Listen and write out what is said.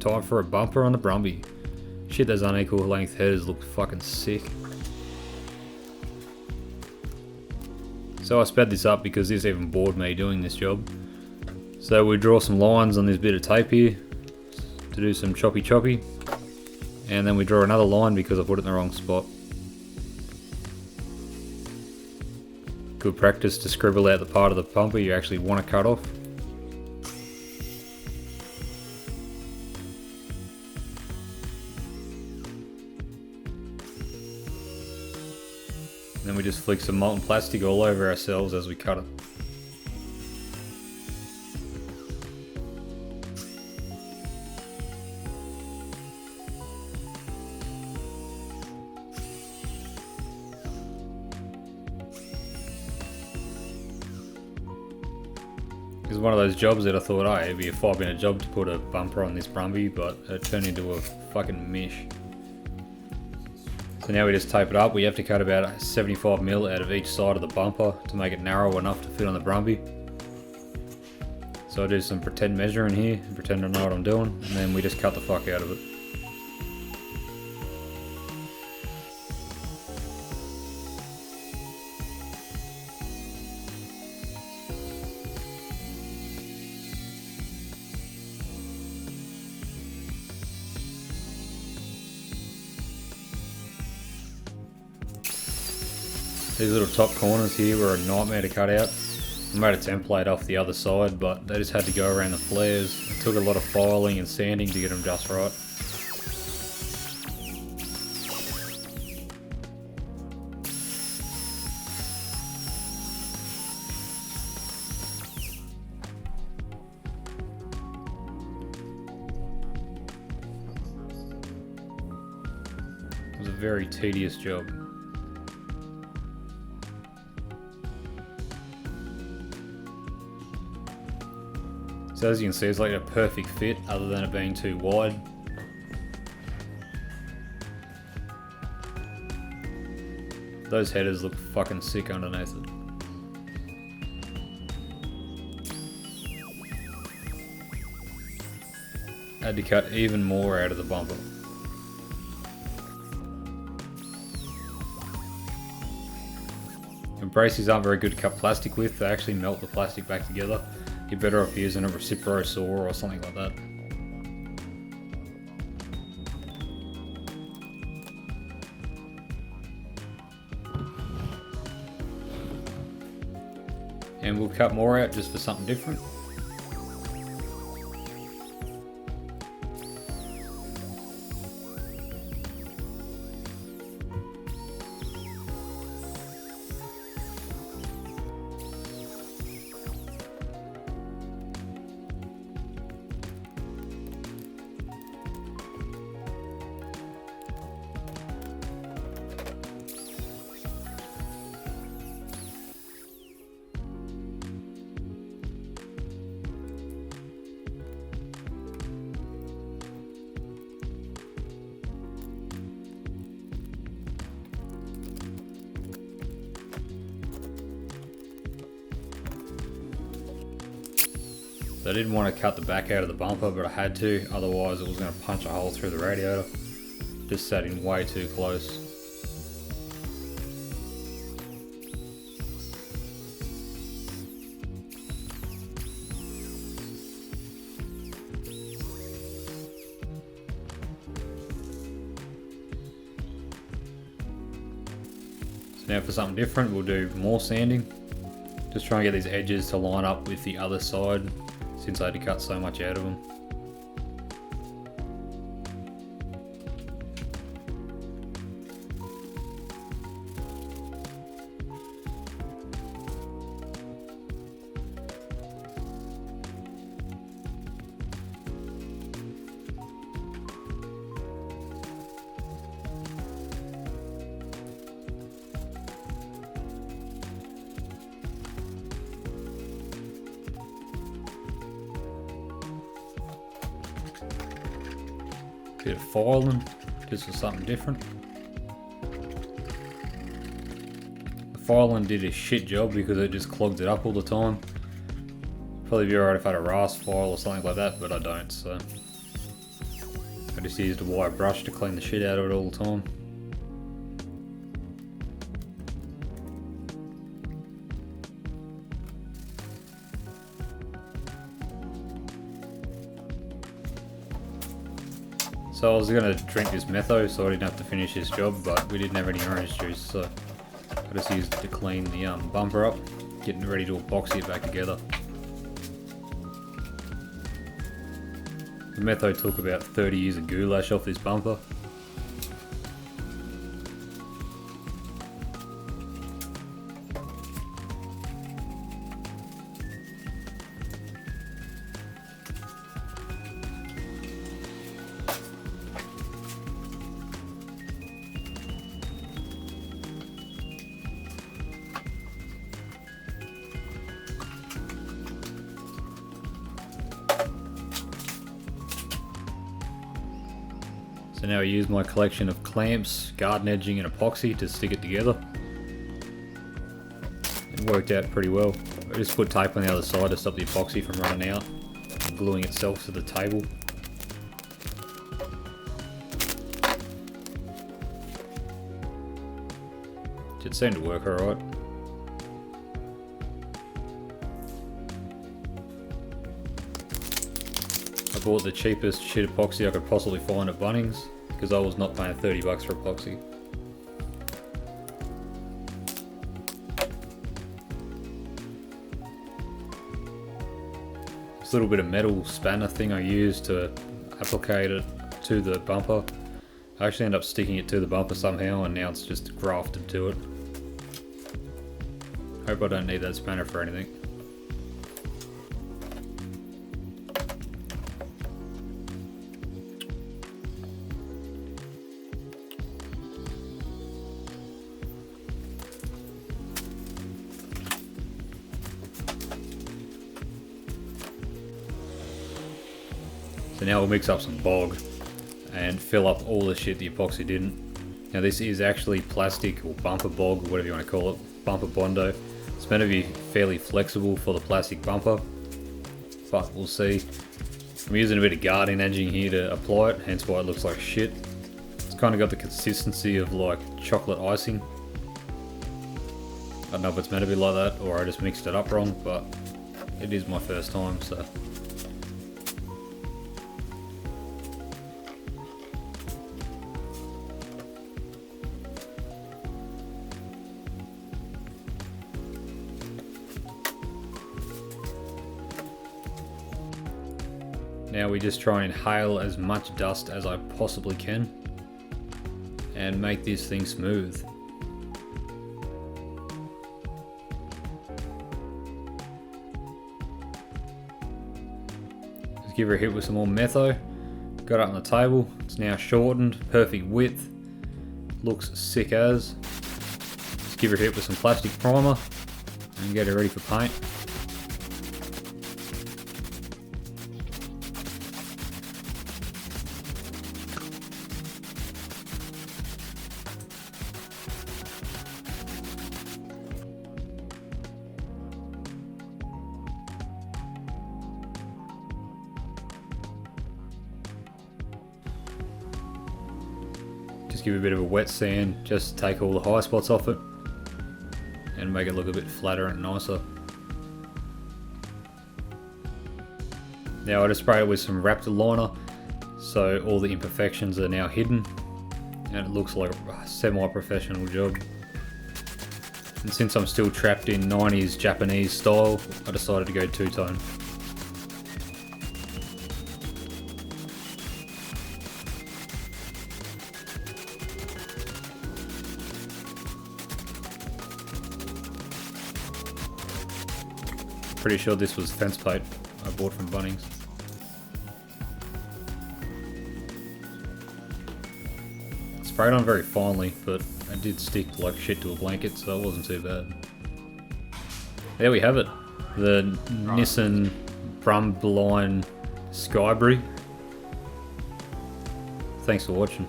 Time for a bumper on the Brumby. Shit, those unequal length headers look fucking sick. So I sped this up because this even bored me doing this job. So we draw some lines on this bit of tape here to do some choppy choppy. And then we draw another line because I put it in the wrong spot. Good practice to scribble out the part of the bumper you actually want to cut off. Then we just flick some molten plastic all over ourselves as we cut it. It was one of those jobs that I thought, oh, it'd be a 5-minute job to put a bumper on this Brumby, but it turned into a fucking mish. So now we just tape it up. We have to cut about 75mm out of each side of the bumper to make it narrow enough to fit on the Brumby. So I do some pretend measuring here, pretend I know what I'm doing, and then we just cut the fuck out of it. These little top corners here were a nightmare to cut out. I made a template off the other side, but they just had to go around the flares. It took a lot of filing and sanding to get them just right. It was a very tedious job. So as you can see, it's like a perfect fit other than it being too wide. Those headers look fucking sick underneath it. Had to cut even more out of the bumper. And braces aren't very good to cut plastic with, they actually melt the plastic back together. You're better off using a Subaru saw or something like that. And we'll cut more out just for something different. So I didn't want to cut the back out of the bumper, but I had to, otherwise it was going to punch a hole through the radiator. Just sat in way too close. So now for something different, we'll do more sanding. Just try and get these edges to line up with the other side, since I had to cut so much out of them. Bit of filing, just for something different. The filing did a shit job because it just clogged it up all the time. Probably be alright if I had a rasp file or something like that, but I don't, so. I just used a wire brush to clean the shit out of it all the time. So I was going to drink this metho so I didn't have to finish this job, but we didn't have any orange juice, so I just used it to clean the bumper up, getting ready to epoxy it back together. The metho took about 30 years of goulash off this bumper. So now I use my collection of clamps, garden edging and epoxy to stick it together. It worked out pretty well. I just put tape on the other side to stop the epoxy from running out and gluing itself to the table. It seemed to work alright. I bought the cheapest shit epoxy I could possibly find at Bunnings because I was not paying 30 bucks for epoxy. This little bit of metal spanner thing I used to applicate it to the bumper, I actually ended up sticking it to the bumper somehow and now it's just grafted to it. Hope I don't need that spanner for anything. So now we'll mix up some bog and fill up all the shit the epoxy didn't. Now this is actually plastic or bumper bog, or whatever you want to call it, bumper bondo. It's meant to be fairly flexible for the plastic bumper, but we'll see. I'm using a bit of garden edging here to apply it, hence why it looks like shit. It's kind of got the consistency of like chocolate icing. I don't know if it's meant to be like that or I just mixed it up wrong, but it is my first time, so. Now we just try and inhale as much dust as I possibly can and make this thing smooth. Just give her a hit with some more metho. Got it on the table. It's now shortened, perfect width. Looks sick as. Just give her a hit with some plastic primer and get her ready for paint. Just give it a bit of a wet sand, just take all the high spots off it and make it look a bit flatter and nicer. Now I just spray it with some Raptor liner so all the imperfections are now hidden and it looks like a semi-professional job. And since I'm still trapped in 90s Japanese style, I decided to go two-tone. Pretty sure this was fence paint I bought from Bunnings. Sprayed on very finely, but I did stick like shit to a blanket, so it wasn't too bad. There we have it. The Nissan Brumby Skyline Skybree. Thanks for watching.